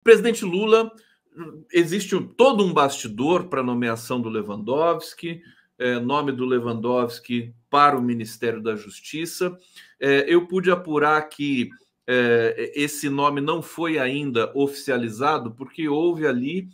Presidente Lula, existe todo um bastidor para a nomeação do Lewandowski, nome do Lewandowski para o Ministério da Justiça. Eu pude apurar que esse nome não foi ainda oficializado, porque houve ali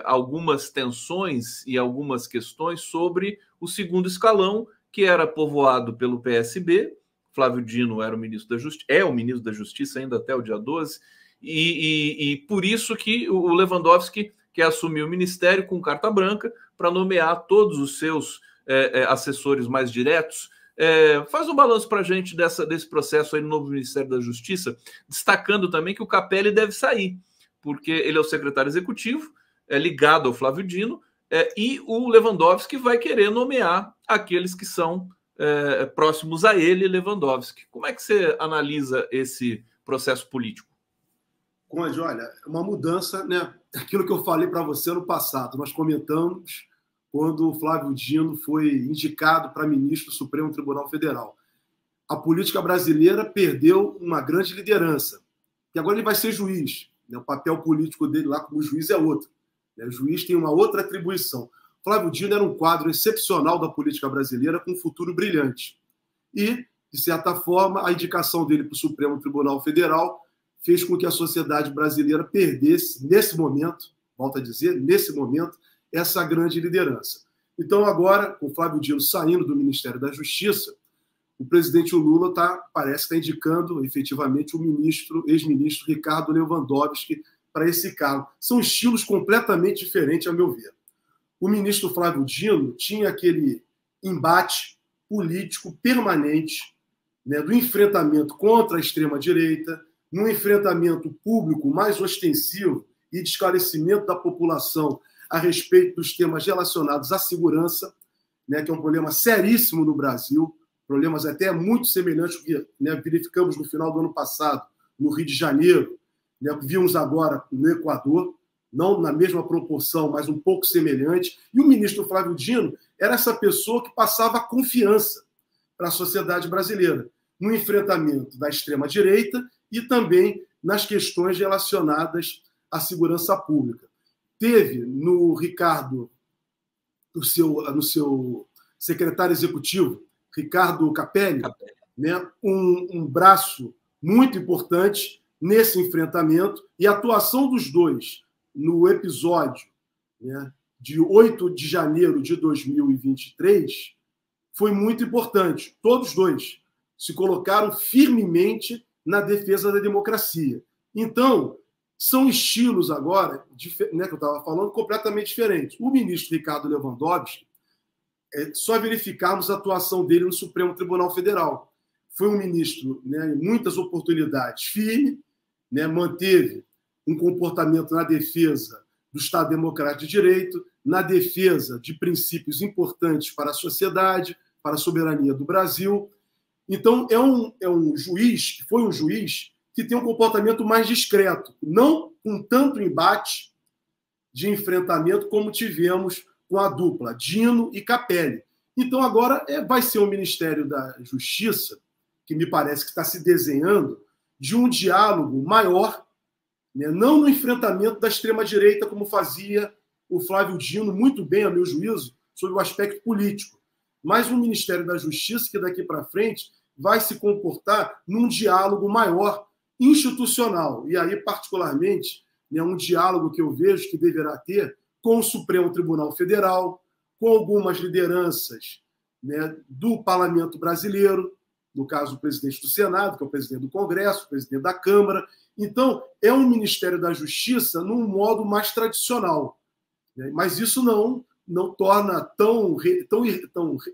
algumas tensões e algumas questões sobre o segundo escalão, que era povoado pelo PSB. Flávio Dino era o ministro da Justiça, é o ministro da Justiça ainda até o dia 12, e por isso que o Lewandowski quer assumir o ministério com carta branca para nomear todos os seus assessores mais diretos. Faz um balanço para a gente desse processo aí no novo Ministério da Justiça, destacando também que o Capelli deve sair, porque ele é o secretário executivo, é ligado ao Flávio Dino, e o Lewandowski vai querer nomear aqueles que são próximos a ele, Lewandowski. Como é que você analisa esse processo político? Conde, olha, uma mudança, né? Aquilo que eu falei para você no passado, nós comentamos quando o Flávio Dino foi indicado para ministro do Supremo Tribunal Federal. A política brasileira perdeu uma grande liderança, e agora ele vai ser juiz, né? O papel político dele lá como juiz é outro, né? O juiz tem uma outra atribuição. Flávio Dino era um quadro excepcional da política brasileira com um futuro brilhante. E, de certa forma, a indicação dele para o Supremo Tribunal Federal fez com que a sociedade brasileira perdesse, nesse momento, volto a dizer, nesse momento, essa grande liderança. Então, agora, com o Flávio Dino saindo do Ministério da Justiça, o presidente Lula parece estar indicando, efetivamente, o ex-ministro Ricardo Lewandowski para esse cargo. São estilos completamente diferentes, a meu ver. O ministro Flávio Dino tinha aquele embate político permanente, né, do enfrentamento contra a extrema-direita, num enfrentamento público mais ostensivo e de esclarecimento da população a respeito dos temas relacionados à segurança, né, que é um problema seríssimo no Brasil, problemas até muito semelhantes ao que, né, verificamos no final do ano passado no Rio de Janeiro, né, que vimos agora no Equador, não na mesma proporção, mas um pouco semelhante. E o ministro Flávio Dino era essa pessoa que passava confiança para a sociedade brasileira no enfrentamento da extrema-direita e também nas questões relacionadas à segurança pública. Teve no Ricardo, no seu secretário executivo, Ricardo Capelli, né, um braço muito importante nesse enfrentamento, e a atuação dos dois no episódio, né, de 8 de janeiro de 2023 foi muito importante. Todos dois se colocaram firmemente na defesa da democracia. Então, são estilos agora, né, que eu estava falando, completamente diferentes. O ministro Ricardo Lewandowski, só verificarmos a atuação dele no Supremo Tribunal Federal. Foi um ministro, né, em muitas oportunidades firme, né, manteve um comportamento na defesa do Estado Democrático de Direito, na defesa de princípios importantes para a sociedade, para a soberania do Brasil. Então, foi um juiz que tem um comportamento mais discreto, não com tanto embate de enfrentamento como tivemos com a dupla Dino e Capelli. Então, agora vai ser o Ministério da Justiça, que me parece que está se desenhando, de um diálogo maior, né, não no enfrentamento da extrema-direita, como fazia o Flávio Dino, muito bem, a meu juízo, sobre o aspecto político, mas um Ministério da Justiça que daqui para frente vai se comportar num diálogo maior, institucional. E aí, particularmente, né, um diálogo que eu vejo que deverá ter com o Supremo Tribunal Federal, com algumas lideranças, né, do Parlamento Brasileiro, no caso, o presidente do Senado, que é o presidente do Congresso, o presidente da Câmara. Então, é um Ministério da Justiça num modo mais tradicional, né? Mas isso não torna tão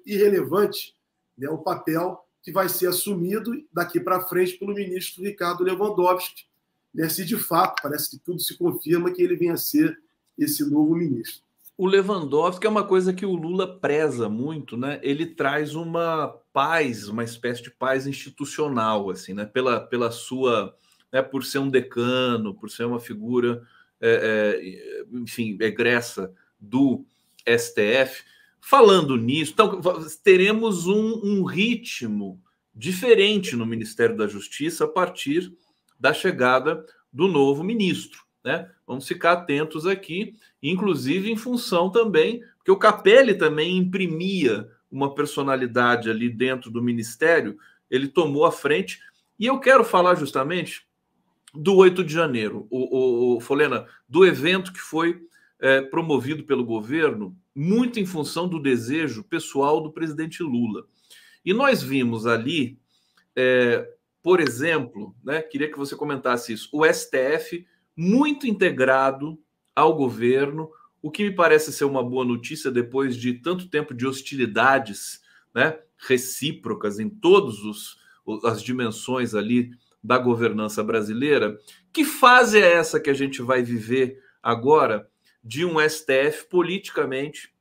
irrelevante, né, o papel que vai ser assumido daqui para frente pelo ministro Ricardo Lewandowski, né, se de fato parece que tudo se confirma que ele venha a ser esse novo ministro. O Lewandowski é uma coisa que o Lula preza muito, né? Ele traz uma paz, uma espécie de paz institucional, assim, né? Pela sua, né? Por ser um decano, por ser uma figura, enfim, egressa do STF. Falando nisso, então, teremos um ritmo diferente no Ministério da Justiça a partir da chegada do novo ministro, né? Vamos ficar atentos aqui, inclusive em função também, porque o Capelli também imprimia uma personalidade ali dentro do ministério, ele tomou a frente, e eu quero falar justamente do 8 de janeiro, Folena, do evento que foi promovido pelo governo, muito em função do desejo pessoal do presidente Lula. E nós vimos ali, por exemplo, né, queria que você comentasse isso, o STF muito integrado ao governo, o que me parece ser uma boa notícia depois de tanto tempo de hostilidades, né, recíprocas em todas as dimensões ali da governança brasileira. Que fase é essa que a gente vai viver agora de um STF politicamente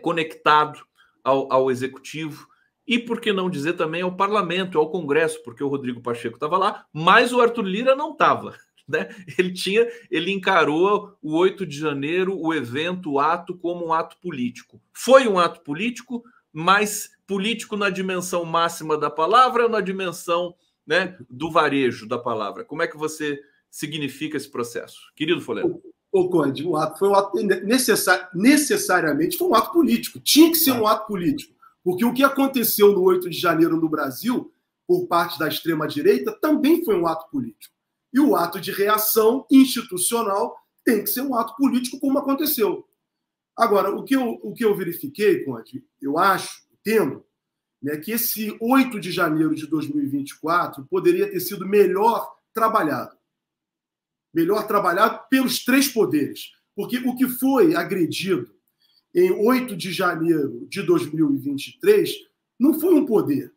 conectado ao Executivo e, por que não dizer também, ao Parlamento, ao Congresso, porque o Rodrigo Pacheco estava lá, mas o Arthur Lira não estava, né? Ele encarou o 8 de janeiro, o evento, o ato, como um ato político. Foi um ato político, mas político na dimensão máxima da palavra ou na dimensão, né, do varejo da palavra? Como é que você significa esse processo? Querido Folena. Ô, Conde, o ato foi um ato necessariamente foi um ato político. Tinha que ser um ato político. Porque o que aconteceu no 8 de janeiro no Brasil, por parte da extrema-direita, também foi um ato político. E o ato de reação institucional tem que ser um ato político, como aconteceu. Agora, o que eu verifiquei, Conde, eu acho, entendo, né, que esse 8 de janeiro de 2024 poderia ter sido melhor trabalhado. Melhor trabalhado pelos três poderes. Porque o que foi agredido em 8 de janeiro de 2023 não foi um poder,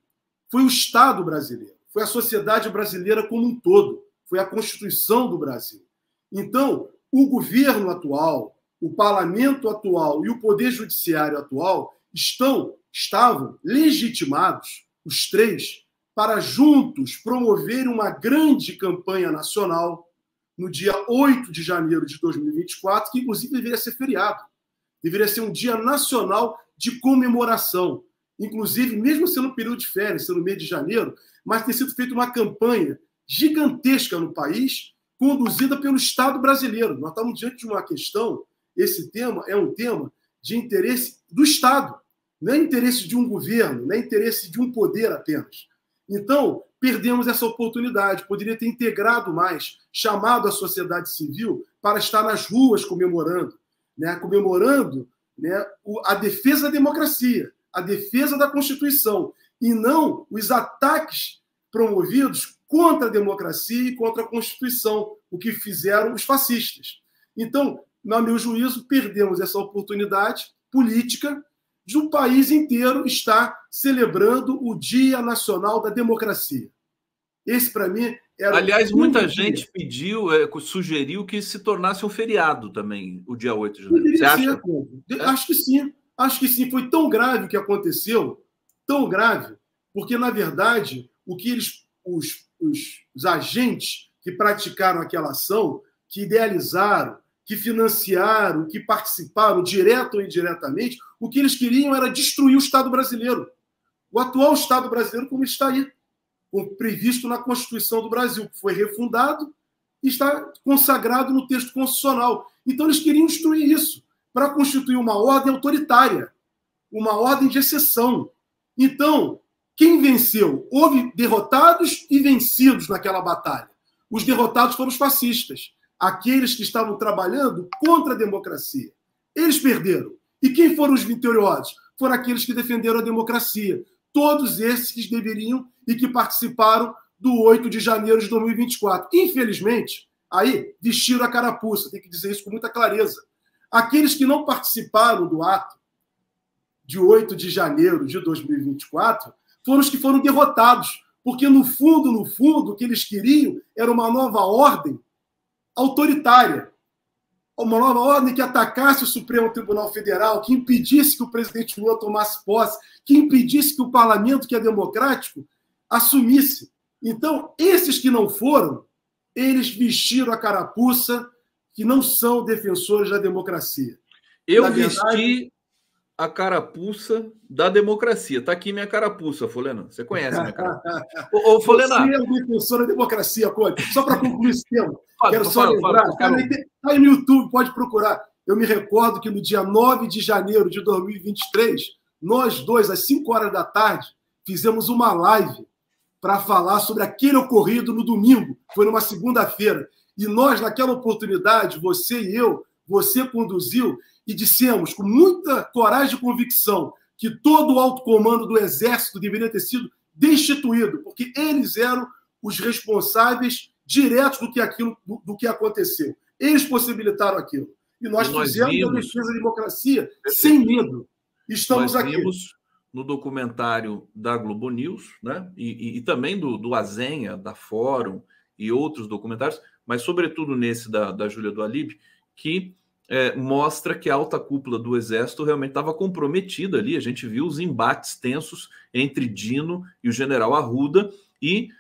foi o Estado brasileiro, foi a sociedade brasileira como um todo, foi a Constituição do Brasil. Então, o governo atual, o parlamento atual e o poder judiciário atual estavam legitimados, os três, para juntos promover uma grande campanha nacional no dia 8 de janeiro de 2024, que inclusive deveria ser feriado. Deveria ser um dia nacional de comemoração. Inclusive, mesmo sendo um período de férias, sendo mês de janeiro, mas ter sido feita uma campanha gigantesca no país, conduzida pelo Estado brasileiro. Nós estamos diante de uma questão, esse tema é um tema de interesse do Estado, não é interesse de um governo, não é interesse de um poder apenas. Então, perdemos essa oportunidade, poderia ter integrado mais, chamado a sociedade civil para estar nas ruas comemorando, né, a defesa da democracia, a defesa da Constituição, e não os ataques promovidos contra a democracia e contra a Constituição, o que fizeram os fascistas. Então, no meu juízo, perdemos essa oportunidade política de um país inteiro estar celebrando o Dia Nacional da Democracia. Esse, para mim, era... Aliás, muita gente sugeriu que se tornasse um feriado também, o dia 8 de janeiro. Você acha? Acho que sim. Acho que sim. Foi tão grave o que aconteceu, tão grave, porque, na verdade, o que os agentes que praticaram aquela ação, que idealizaram, que financiaram, que participaram, direto ou indiretamente, o que eles queriam era destruir o Estado brasileiro. O atual Estado brasileiro, como está aí, previsto na Constituição do Brasil, que foi refundado e está consagrado no texto constitucional. Então, eles queriam destruir isso para constituir uma ordem autoritária, uma ordem de exceção. Então, quem venceu? Houve derrotados e vencidos naquela batalha. Os derrotados foram os fascistas, aqueles que estavam trabalhando contra a democracia. Eles perderam. E quem foram os vitoriosos? Foram aqueles que defenderam a democracia. Todos esses que deveriam e que participaram do 8 de janeiro de 2024. Infelizmente, aí vestiram a carapuça, tem que dizer isso com muita clareza. Aqueles que não participaram do ato de 8 de janeiro de 2024 foram os que foram derrotados, porque no fundo, o que eles queriam era uma nova ordem autoritária, uma nova ordem que atacasse o Supremo Tribunal Federal, que impedisse que o presidente Lula tomasse posse, que impedisse que o parlamento, que é democrático, assumisse. Então, esses que não foram, eles vestiram a carapuça, que não são defensores da democracia. Eu vesti a carapuça da democracia. Está aqui minha carapuça, Folena. Você conhece minha carapuça. Ô, Folena. Você é um defensor da democracia, Conde. Só para concluir esse tema, quero só lembrar. Está aí no YouTube, pode procurar. Eu me recordo que no dia 9 de janeiro de 2023, nós dois, às 5 horas da tarde, fizemos uma live para falar sobre aquele ocorrido no domingo. Foi numa segunda-feira. E nós, naquela oportunidade, você e eu, você conduziu e dissemos com muita coragem e convicção que todo o alto comando do Exército deveria ter sido destituído, porque eles eram os responsáveis diretos do que aconteceu. Eles possibilitaram aquilo. E nós fizemos a defesa da democracia sem medo. Estamos aqui. Vimos no documentário da Globo News, né? e também do Azenha, da Fórum e outros documentários, mas sobretudo nesse da Júlia do Alib, que mostra que a alta cúpula do Exército realmente estava comprometida ali. A gente viu os embates tensos entre Dino e o general Arruda, e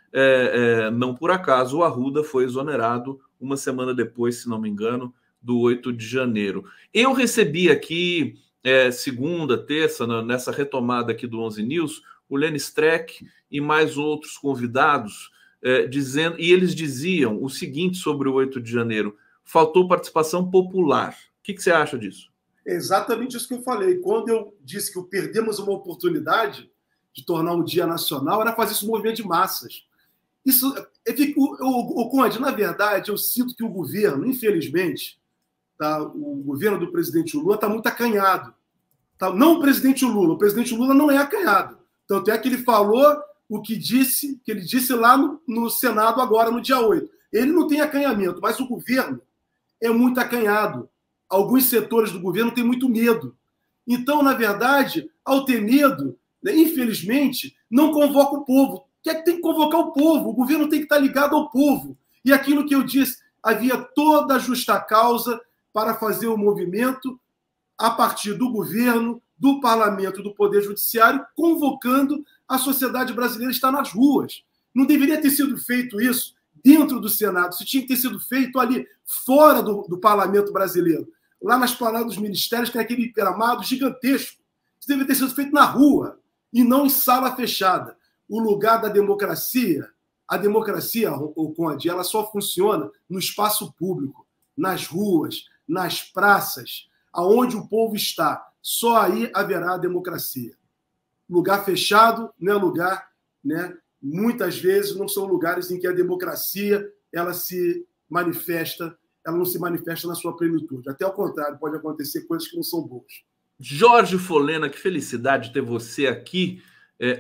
não por acaso o Arruda foi exonerado uma semana depois, se não me engano, do 8 de janeiro. Eu recebi aqui, segunda, terça, nessa retomada aqui do 11 News, o Lenny Streck e mais outros convidados, dizendo, e eles diziam o seguinte sobre o 8 de janeiro: faltou participação popular. O que você acha disso? É exatamente isso que eu falei. Quando eu disse que perdemos uma oportunidade de tornar um dia nacional, era fazer esse movimento de massas. Isso, Conde, na verdade, eu sinto que o governo, infelizmente, tá, o governo do presidente Lula está muito acanhado. Tá? Não o presidente Lula não é acanhado. Tanto é que ele falou o que ele disse lá no Senado agora, no dia 8. Ele não tem acanhamento, mas o governo é muito acanhado. Alguns setores do governo têm muito medo. Então, na verdade, ao ter medo, né, infelizmente, não convoca o povo. Que tem que convocar o povo. O governo tem que estar ligado ao povo. E aquilo que eu disse, havia toda a justa causa para fazer o movimento a partir do governo, do parlamento, do poder judiciário, convocando a sociedade brasileira a estar nas ruas. Não deveria ter sido feito isso dentro do Senado, isso tinha que ter sido feito ali, fora do parlamento brasileiro, lá na esplanada dos ministérios, que é aquele gramado gigantesco. Isso deveria ter sido feito na rua, e não em sala fechada. O lugar da democracia, a democracia, Conde, ela só funciona no espaço público, nas ruas, nas praças, aonde o povo está. Só aí haverá a democracia. Lugar fechado não é lugar, né? Muitas vezes não são lugares em que a democracia ela não se manifesta na sua plenitude. Até ao contrário, pode acontecer coisas que não são boas. Jorge Folena, que felicidade ter você aqui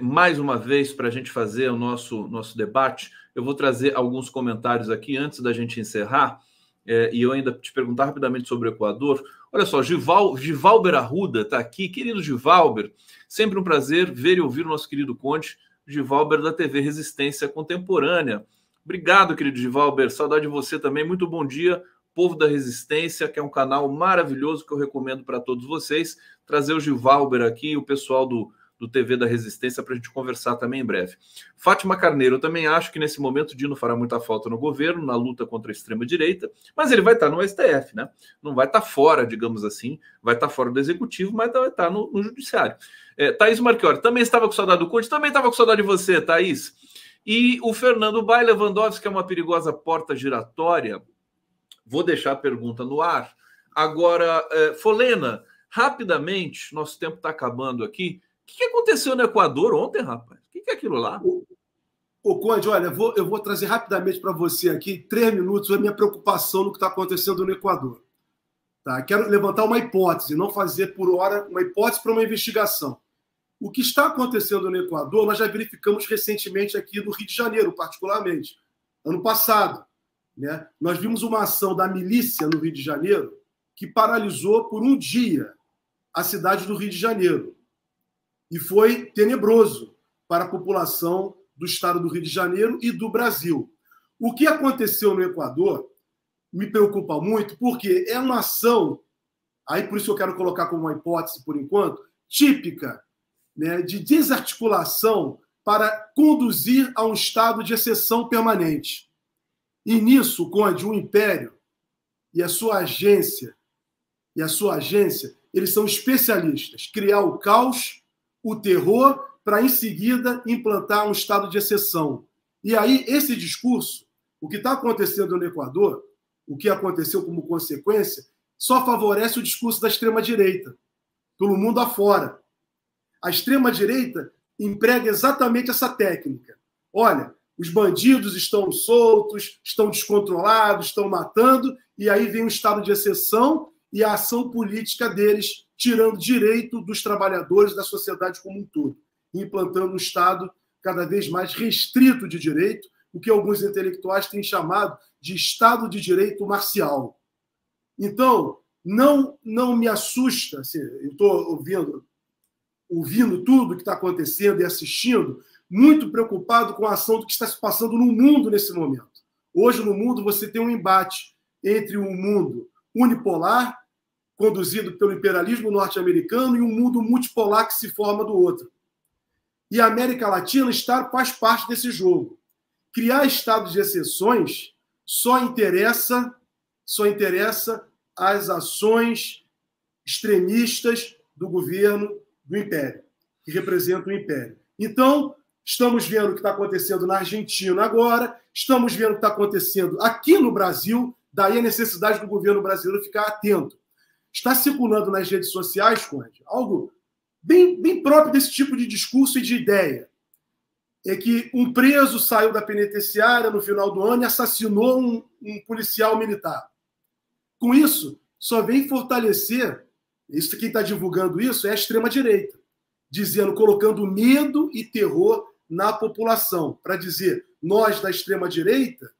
mais uma vez para a gente fazer o nosso debate. Eu vou trazer alguns comentários aqui antes da gente encerrar, e eu ainda te perguntar rapidamente sobre o Equador. Olha só, Givalber Arruda está aqui. Querido Givalber, sempre um prazer ver e ouvir o nosso querido Conde, Givalber da TV Resistência Contemporânea. Obrigado, querido Givalber. Saudade de você também. Muito bom dia, povo da Resistência, que é um canal maravilhoso que eu recomendo para todos vocês. Trazer o Givalber aqui, o pessoal do TV da Resistência, para a gente conversar também em breve. Fátima Carneiro, eu também acho que nesse momento o Dino fará muita falta no governo, na luta contra a extrema-direita, mas ele vai estar no STF, né? Não vai estar fora, digamos assim, vai estar fora do Executivo, mas vai estar no Judiciário. Thaís Marchiori, também estava com saudade do Conde, também estava com saudade de você, Thaís. E o Fernando Bay Lewandowski é uma perigosa porta giratória. Vou deixar a pergunta no ar. Agora, Folena, rapidamente, nosso tempo está acabando aqui. O que aconteceu no Equador ontem, rapaz? O que é aquilo lá? Conde, olha, eu vou trazer rapidamente para você aqui, 3 minutos, a minha preocupação no que está acontecendo no Equador. Tá? Quero levantar uma hipótese, não fazer por hora uma hipótese para uma investigação. O que está acontecendo no Equador, nós já verificamos recentemente aqui no Rio de Janeiro, particularmente. Ano passado, né? Nós vimos uma ação da milícia no Rio de Janeiro que paralisou por um dia a cidade do Rio de Janeiro. E foi tenebroso para a população do estado do Rio de Janeiro e do Brasil. O que aconteceu no Equador me preocupa muito, porque é uma ação, aí por isso eu quero colocar como uma hipótese por enquanto, típica, né, de desarticulação para conduzir a um estado de exceção permanente. E nisso, Conde, o Império e a sua agência eles são especialistas. Criar o caos, o terror, para em seguida implantar um estado de exceção. E aí, esse discurso, o que está acontecendo no Equador, o que aconteceu como consequência, só favorece o discurso da extrema-direita, pelo mundo afora. A extrema-direita emprega exatamente essa técnica. Olha, os bandidos estão soltos, estão descontrolados, estão matando, e aí vem um estado de exceção e a ação política deles, tirando direito dos trabalhadores da sociedade como um todo, implantando um estado cada vez mais restrito de direito, o que alguns intelectuais têm chamado de Estado de Direito Marcial. Então, não me assusta, assim, eu estou ouvindo tudo que está acontecendo e assistindo, muito preocupado com a ação do que está se passando no mundo nesse momento. Hoje, no mundo, você tem um embate entre um mundo unipolar, conduzido pelo imperialismo norte-americano, e um mundo multipolar que se forma do outro. E a América Latina faz parte desse jogo. Criar estados de exceções só interessa às ações extremistas do governo do Império, que representa o Império. Então, estamos vendo o que está acontecendo na Argentina agora, estamos vendo o que está acontecendo aqui no Brasil, daí a necessidade do governo brasileiro ficar atento. Está circulando nas redes sociais, Conde, algo bem próprio desse tipo de discurso e de ideia. É que um preso saiu da penitenciária no final do ano e assassinou um policial militar. Com isso, só vem fortalecer, quem está divulgando isso é a extrema-direita, colocando medo e terror na população, para dizer, nós da extrema-direita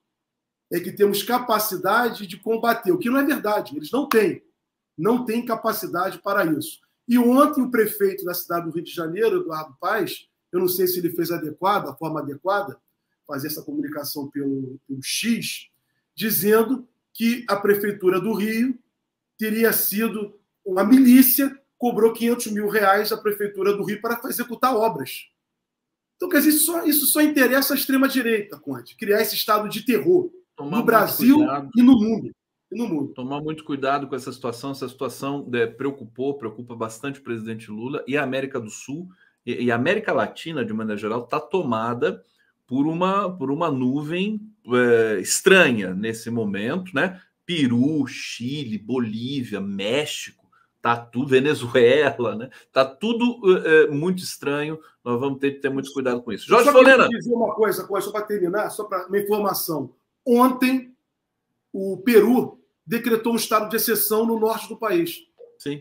é que temos capacidade de combater, o que não é verdade, eles não têm capacidade para isso. E ontem o prefeito da cidade do Rio de Janeiro, Eduardo Paes, eu não sei se ele fez a forma adequada, fazer essa comunicação pelo X, dizendo que a prefeitura do Rio teria sido uma milícia, cobrou R$500 mil à prefeitura do Rio para executar obras. Então, quer dizer, isso só interessa à extrema-direita, Conde, criar esse estado de terror no Brasil e no mundo. Tomar muito cuidado com essa situação. Essa situação preocupa bastante o presidente Lula e a América do Sul e a América Latina, de maneira geral, está tomada por uma nuvem estranha nesse momento, né? Peru, Chile, Bolívia, México, tá tudo, Venezuela, né? Tá tudo muito estranho. Nós vamos ter que ter muito cuidado com isso. Jorge Folena. Eu dizer uma coisa, só para terminar, só para uma informação. Ontem, o Peru decretou um estado de exceção no norte do país. Sim.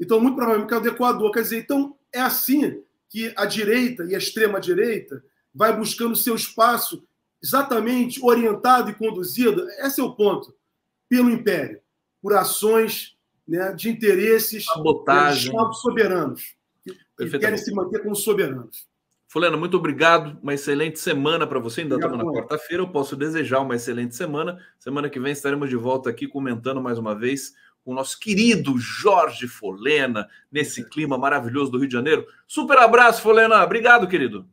Então, muito provavelmente, é o do Equador. Quer dizer, então, é assim que a direita e a extrema-direita vai buscando seu espaço exatamente orientado e conduzido, esse é o ponto, pelo Império, por ações, né, de interesses sabotagem, soberanos, que querem se manter como soberanos. Folena, muito obrigado. Uma excelente semana para você. Ainda estamos na quarta-feira. Eu posso desejar uma excelente semana. Semana que vem estaremos de volta aqui comentando mais uma vez com o nosso querido Jorge Folena, nesse clima maravilhoso do Rio de Janeiro. Super abraço, Folena. Obrigado, querido.